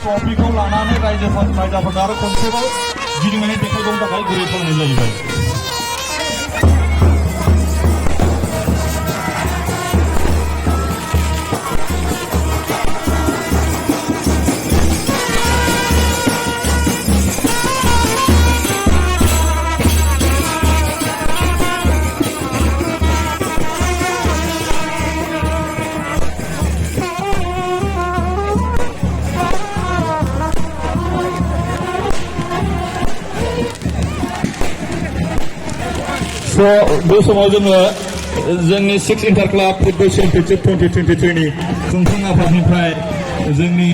ट्रफिखौ लानानै रायजोफोरनो आरो खनसेबाव गिदिंनानै देखायबावनो थाखाय गुरै खालामनाय जाहैबाय। बे समाव जोङो जोंनि 6 इन्टार क्लाब फुटबल चेम्पियनशिप 2023 नि खुंफुं आफादनिफ्राय जोंनि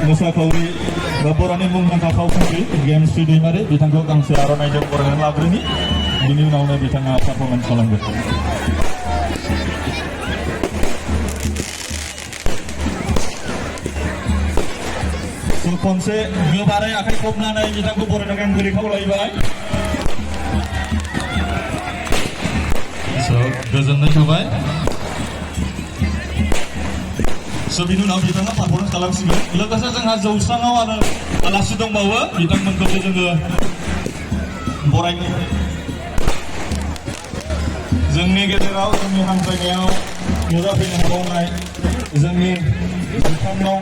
मोसाखावरि बा बर'नि मुंदांखा फावखुंग्रि गेमस्रि दैमारि बिथांखौ गांसे आर'नाइजों बरायनानै लाग्रोनि बिनि उनावनो बिथाङा पारफरमेन्स खालामगोन। खनसे गोबारै आखाइ खबनानै बिथांखौ बरायनो थाखाय गुरै खावलायबाय। गोजोननाय थाबाय। बिनि उनाव बिथाङा पारफरमेन्स खालामसिगोन। लोगोसे जोंहा जौस्राङाव आरो आलासि दंबावो बिथांमोनखौबो जोङो बरायनो जोंनि गेजेराव जोंनि हान्जायाव नुजाफैनो हाबावनाय जोंनि बिथांनाव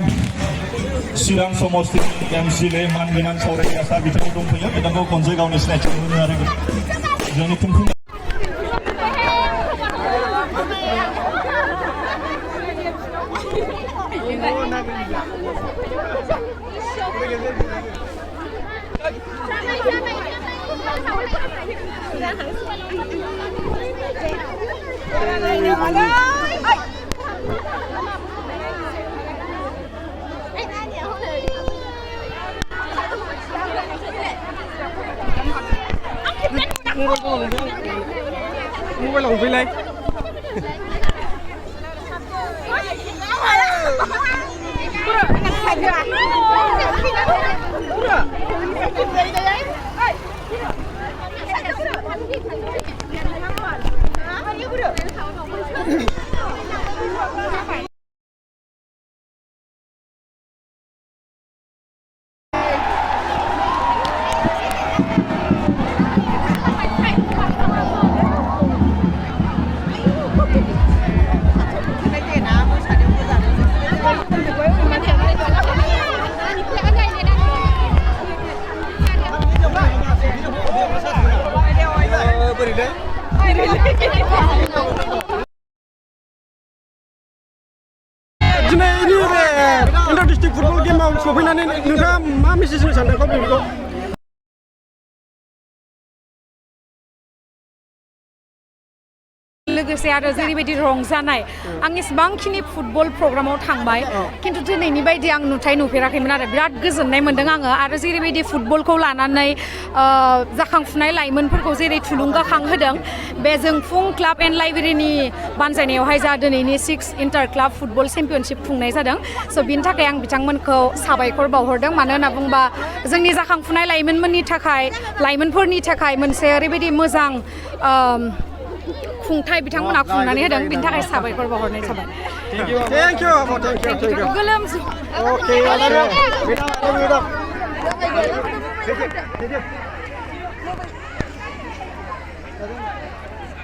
चिरां समस्टिनि एमसिएलए मानगोनां सावरायगिरि बिथाङा दंफैयो। बिथांखौ खनसे गावनि सिनायथि होनो आरो जोंनि खुंफुं mobile हमफैलाय इंटर डिस्ट्रिक्ट फुटबल गेमाव सफैनानै नोंथाङा मा मेसेज होनो सानदों बेखौ लोगोसे आरो जेरैबायदि रंजानाय आं एसेबांखिनि फुटबल प्रग्रामाव थांबाय खिन्थु दिनैनि बायदि आं नुथाय नुफेराखैमोन आरो बिराद गोजोननाय मोन्दों आङो आरो जेरैबायदि फुटबलखौ लानानै जाखांफुनाय लाइमोनफोरखौ जेरै थुलुंगाखांहोदों बे जोंफुं क्लाब एन्ड लाइब्रेरिनि बानजायनायावहाय जा दिनैनि 6 इन्टार क्लाब फुटबल चेम्पियनशिप खुंनाय जादों स' बिनि थाखाय आं बिथांमोनखौ साबायखर बावहरदों मानो होनना बुंबा जोंनि जाखांफुनाय लाइमोनफोरनि थाखाय मोनसे ओरैबायदि मोजां खुंथाय बिथांमोना खुंनानै होदों बिनि थाखाय साबायखर बावहरनाय जाबाय। थेंक इउ गोलोम